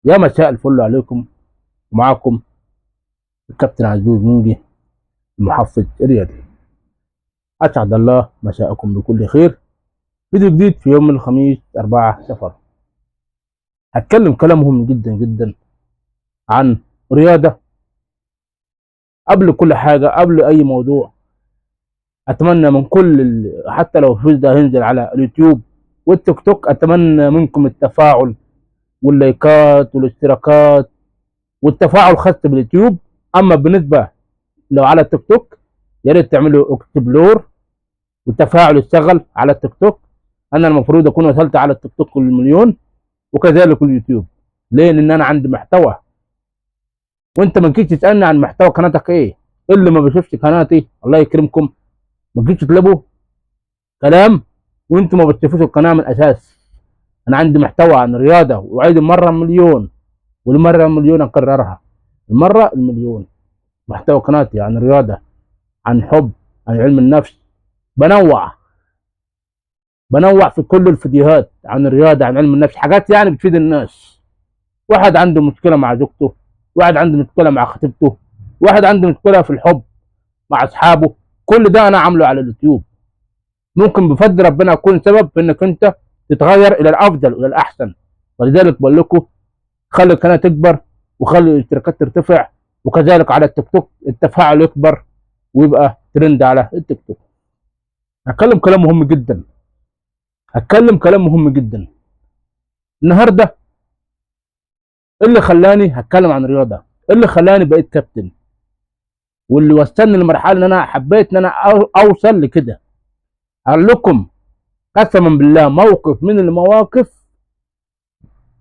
يا مساء الفل عليكم. ومعاكم الكابتن عزوز منجي، المحفز الرياضي. أسعد الله مساءكم بكل خير. فيديو جديد في يوم الخميس 4 صفر. هتكلم كلام مهم جدا جدا عن رياضة. قبل كل حاجة، قبل أي موضوع، أتمنى من كل حتى لو الفيديو ده هينزل على اليوتيوب والتيك توك، أتمنى منكم التفاعل واللايكات والاشتراكات والتفاعل خاص باليوتيوب. أما بالنسبة لو على التيك توك، يا ريت تعملوا اكسبلور والتفاعل يشتغل على التيك توك. انا المفروض اكون وصلت على التيك توك للمليون، وكذلك اليوتيوب. ليه؟ لان انا عندي محتوى، وانت ما تجيش تسالني عن محتوى قناتك ايه. اللي ما بيشوفش قناتي الله يكرمكم، ما تجيش تطلبوا كلام وانتم ما بتشوفوش القناه من الاساس. انا عندي محتوى عن رياضه، وعيد المره مليون والمره مليون اكررها، المره المليون. محتوى قناتي عن رياضه، عن حب، عن علم النفس. بنوع في كل الفيديوهات عن الرياضه، عن علم النفس، حاجات يعني بتفيد الناس. واحد عنده مشكله مع زوجته، واحد عنده مشكله مع خطيبته، واحد عنده مشكله في الحب مع اصحابه. كل ده انا عامله على اليوتيوب. ممكن بفضل ربنا اكون سبب في انك انت تتغير الى الافضل والى الاحسن. ولذلك بقول لكم خلي القناه تكبر، وخلي الاشتراكات ترتفع، وكذلك على التيك توك التفاعل يكبر ويبقى ترند على التيك توك. هتكلم كلام مهم جدا النهارده. اللي خلاني هتكلم عن رياضه، اللي خلاني بقيت كابتن، واللي وصلني لمرحله ان انا حبيت ان انا اوصل لكده. هقول لكم قسما بالله موقف من المواقف،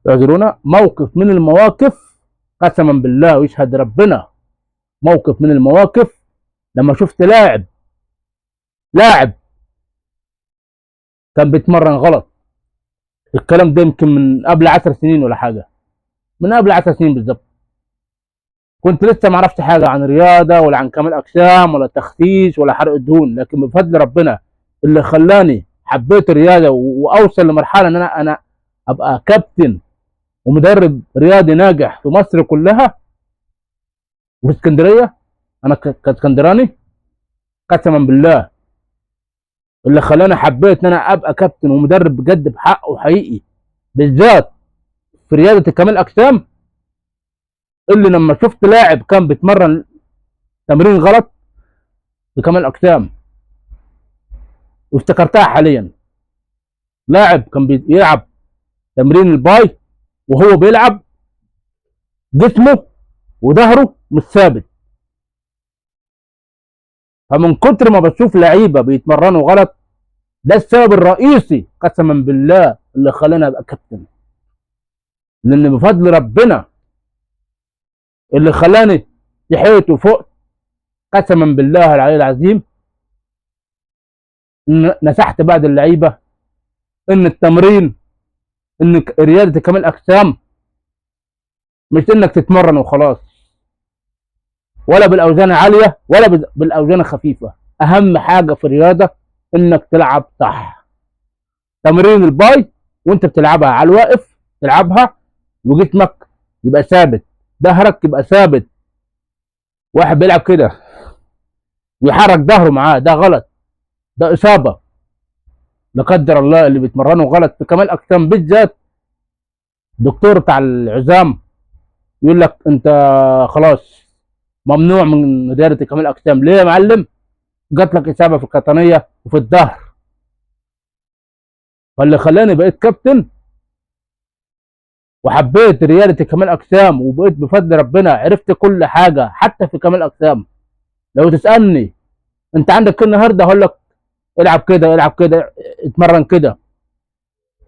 اعذرونا، موقف من المواقف، قسما بالله ويشهد ربنا، موقف من المواقف لما شفت لاعب كان بيتمرن غلط. الكلام ده يمكن من قبل 10 سنين ولا حاجه، من قبل 10 سنين بالظبط. كنت لسه ما عرفت حاجه عن رياضه ولا عن كمال اجسام ولا تخسيس ولا حرق دهون، لكن بفضل ربنا اللي خلاني حبيت الرياضه واوصل لمرحله ان انا ابقى كابتن ومدرب رياضي ناجح في مصر كلها وفي اسكندريه. انا كاسكندراني، قسما بالله اللي خلاني حبيت ان انا ابقى كابتن ومدرب بجد بحق وحقيقي، بالذات في رياضه كمال اجسام. اللي لما شفت لاعب كان بيتمرن تمرين غلط بكمال اجسام، وافتكرتها حاليا. لاعب كان بيلعب تمرين الباي وهو بيلعب جسمه وظهره مش ثابت. فمن كتر ما بشوف لعيبه بيتمرنوا غلط، ده السبب الرئيسي قسما بالله اللي خلاني ابقى كابتن. لان بفضل ربنا اللي خلاني صحيت وفقت، قسما بالله العلي العظيم نصحت بعد اللعيبه ان التمرين، ان رياضه كمال اجسام مش انك تتمرن وخلاص، ولا بالاوزان العاليه ولا بالاوزان الخفيفه. اهم حاجه في الرياضه انك تلعب صح. تمرين الباي وانت بتلعبها على الواقف تلعبها وجسمك يبقى ثابت، ظهرك يبقى ثابت. واحد بيلعب كده ويحرك ظهره معاه، ده غلط، ده اصابه لا قدر الله. اللي بيتمرنوا غلط في كمال اجسام بالذات، دكتور بتاع العظام يقول لك انت خلاص ممنوع من رياضه كمال اجسام. ليه يا معلم؟ جات لك اصابه في القطنيه وفي الظهر. فاللي خلاني بقيت كابتن وحبيت رياضه كمال اجسام، وبقيت بفضل ربنا عرفت كل حاجه حتى في كمال اجسام. لو تسالني انت عندك ايه النهارده، هقول لك العب كده، العب كده، اتمرن كده.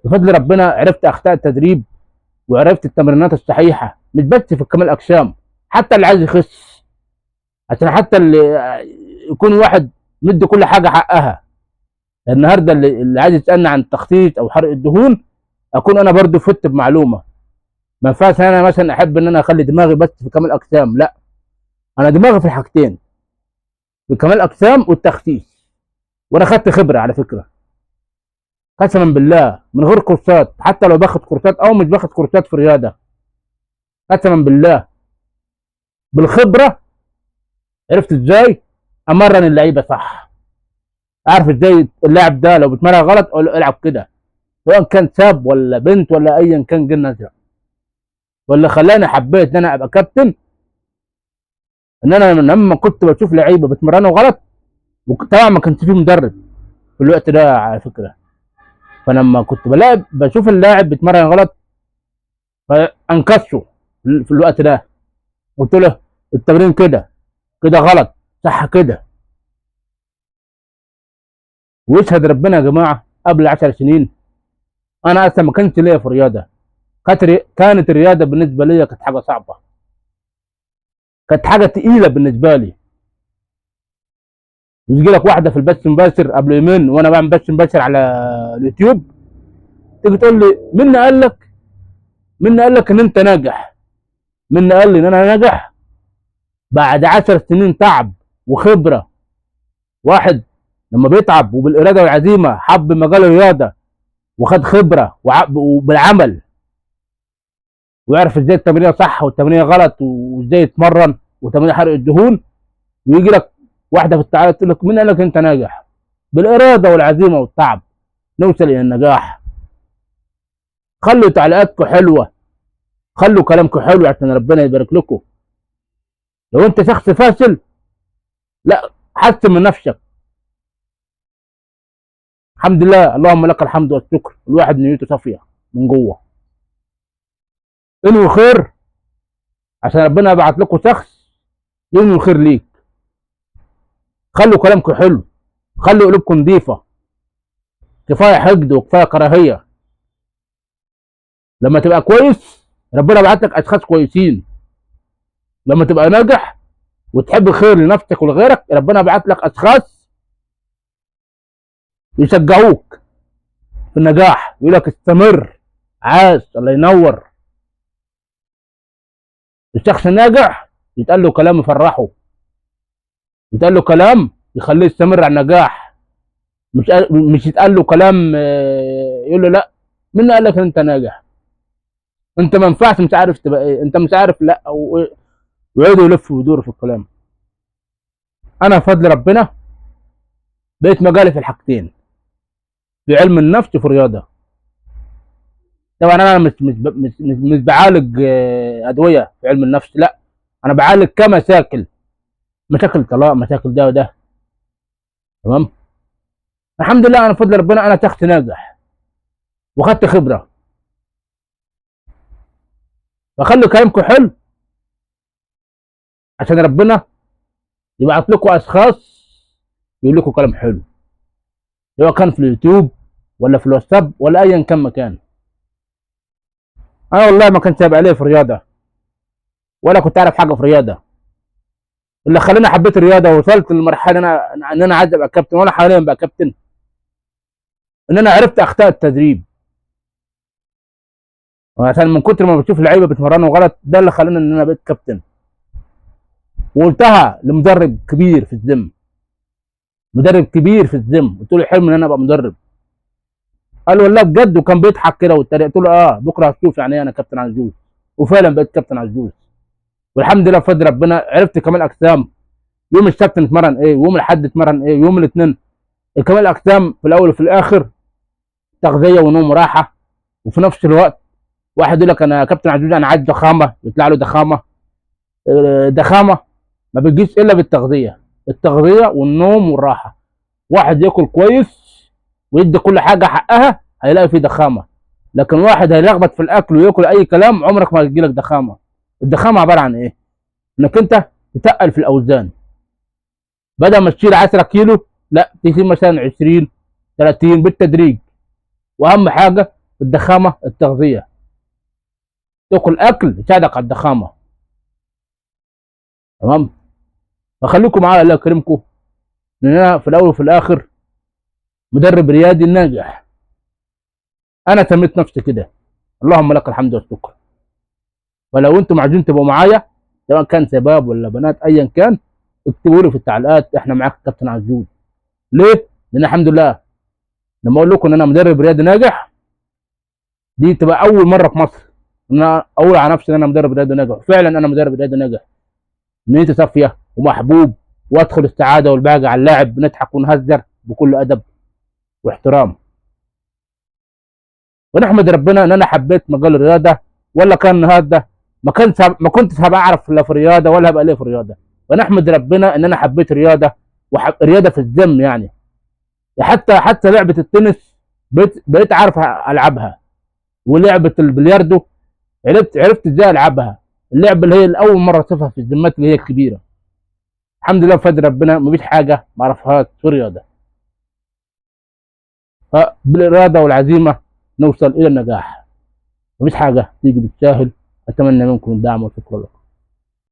بفضل ربنا عرفت اخطاء التدريب، وعرفت التمرينات الصحيحه، مش بس في كمال اجسام، حتى اللي عايز يخس، عشان حتى اللي يكون واحد مدي كل حاجه حقها. النهارده اللي عايز يسالني عن التخطيط او حرق الدهون، اكون انا برضو فت بمعلومه. ما ينفعش انا مثلا احب ان انا اخلي دماغي بس في كمال اجسام، لا، انا دماغي في الحاجتين، في كمال اجسام والتخسيس. وانا خدت خبره على فكره، قسما بالله من غير كورسات، حتى لو باخد كورسات او مش باخد كورسات في الرياضه. قسما بالله بالخبره عرفت ازاي امرن اللعيبه صح. عارف ازاي اللاعب ده لو بيتمرن غلط اقول له العب كده، سواء كان شاب ولا بنت ولا ايا كان جن ازرق. واللي خلاني حبيت ان انا ابقى كابتن ان انا لما كنت بشوف لعيبه بيتمرنوا غلط، وطبعا ما كانش فيه مدرب في الوقت ده على فكره، فلما كنت بشوف اللاعب بيتمرن غلط فانكشه في الوقت ده. قلت له التمرين كده كده غلط، صح كده. ويشهد ربنا يا جماعه قبل 10 سنين انا اصلا ما كانش ليا في الرياضه. كانت الرياضه بالنسبه لي كانت حاجه صعبه، كانت حاجه تقيله بالنسبه لي. يجي لك واحده في البث مباشر قبل يومين وانا بعمل بث مباشر على اليوتيوب، تيجي تقول لي مين قال لك ان انت ناجح؟ مين قال لي ان انا ناجح بعد 10 سنين تعب وخبره؟ واحد لما بيتعب وبالاراده والعزيمه حب مجال الرياضه وخد خبره وبالعمل ويعرف ازاي التمرين صح والتمرين غلط وازاي يتمرن وتمرين حرق الدهون، ويجي لك واحده في التعالى تقول لك مين قال لك انت ناجح؟ بالاراده والعزيمه والتعب نوصل الى النجاح. خلوا تعليقاتكم حلوه، خلوا كلامكم حلو عشان ربنا يبارك لكم. لو انت شخص فاشل لا حسن من نفسك. الحمد لله، اللهم لك الحمد والشكر، الواحد نيته صافيه من جوه. انوي خير عشان ربنا يبعت لكم شخص ينوي خير ليك. خلوا كلامكم حلو، خلوا قلوبكم نظيفه، كفايه حقد وكفايه كراهيه. لما تبقى كويس ربنا يبعت لك اشخاص كويسين، لما تبقى ناجح وتحب الخير لنفسك ولغيرك ربنا يبعت لك اشخاص يشجعوك في النجاح، يقول لك استمر، عاش، الله ينور. الشخص الناجح يتقال له كلام يفرحه، يتقال له كلام يخليه يستمر على النجاح، مش يتقال له كلام يقول له لا مين قال لك انت ناجح؟ انت ما ينفعش، مش عارف تبقى ايه، انت مش عارف، لا ويقعدوا يلفوا ويدوروا في الكلام. انا بفضل ربنا بقيت مجالي في الحاجتين، في علم النفس وفي الرياضه. طبعا انا مش بعالج ادويه في علم النفس، لا انا بعالج كمشاكل، مشاكل طلاق، مشاكل ده وده. تمام. الحمد لله انا بفضل ربنا انا شخص ناجح واخدت خبره. فخلوا كلامكم حلو عشان ربنا يبعت لكم اشخاص يقول لكم كلام حلو، سواء كان في اليوتيوب ولا في الواتساب ولا ايا كان مكان. انا والله ما كنت سابق عليه في الرياضه ولا كنت اعرف حاجه في الرياضه. اللي خلاني حبيت الرياضه ووصلت للمرحله ان انا عايز ابقى كابتن، وانا حاليا بقى كابتن، ان انا عرفت اخطاء التدريب. عشان من كتر ما بشوف لعيبه بيتمرنوا غلط ده اللي خلاني ان انا بقيت كابتن. وقلتها لمدرب كبير في الجيم، مدرب كبير في الجيم، قلت له حلم ان انا ابقى مدرب. قال والله بجد، وكان بيضحك كده والتريق. قلت له بكره هتشوف يعني ايه انا كابتن عزوز. وفعلا بقيت كابتن عزوز، والحمد لله بفضل ربنا. عرفت كمال اجسام، يوم السبت نتمرن ايه، ويوم الاحد نتمرن ايه، ويوم الاثنين. كمال الاجسام في الاول وفي الاخر تغذيه ونوم وراحه. وفي نفس الوقت واحد يقول لك انا كابتن عزوز انا عايز ضخامه، يطلع له ضخامه. ضخامه ما بتجيش الا بالتغذيه، التغذيه والنوم والراحه. واحد ياكل كويس ويدي كل حاجه حقها هيلاقي فيه ضخامه، لكن واحد هيلخبط في الاكل وياكل اي كلام عمرك ما هتجيلك ضخامه. الضخامه عباره عن ايه؟ انك انت تتقل في الاوزان، بدل ما تشيل 10 كيلو لا تشيل مثلا 20 30 بالتدريج. واهم حاجه الضخامه التغذيه، تاكل اكل يساعدك على الضخامه. تمام. فخليكم معايا الله يكرمكم، لان انا في الاول وفي الاخر مدرب ريادي ناجح. انا سميت نفسي كده، اللهم لك الحمد والشكر. فلو انتم عايزين تبقوا معايا سواء كان شباب ولا بنات ايا كان، اكتبوا لي في التعليقات احنا معاك كابتن عزوز. ليه؟ لان الحمد لله لما اقول لكم ان انا مدرب ريادي ناجح دي تبقى اول مره في مصر ان انا اقول على نفسي ان انا مدرب رياضي ناجح. فعلا انا مدرب رياضي ناجح، نيتي صافيه ومحبوب، وادخل السعاده والبهجه على اللاعب، بنضحك ونهزر بكل ادب واحترام. ونحمد ربنا ان انا حبيت مجال الرياضه، ولا كان النهارده ما كنتش هبقى اعرف لا في الرياضه ولا هبقى ليه في الرياضه. ونحمد ربنا ان انا حبيت رياضه، رياضه في الدم يعني. حتى لعبه التنس بقيت عارف العبها، ولعبه البلياردو عرفت ازاي العبها، اللعبه اللي هي الاول مره اشوفها في الجيمات اللي هي الكبيره. الحمد لله بفضل ربنا مفيش حاجه ما اعرفهاش في الرياضه. فبالاراده والعزيمه نوصل الى النجاح، مفيش حاجه تيجي بالساهل. اتمنى منكم الدعم والشكر لكم.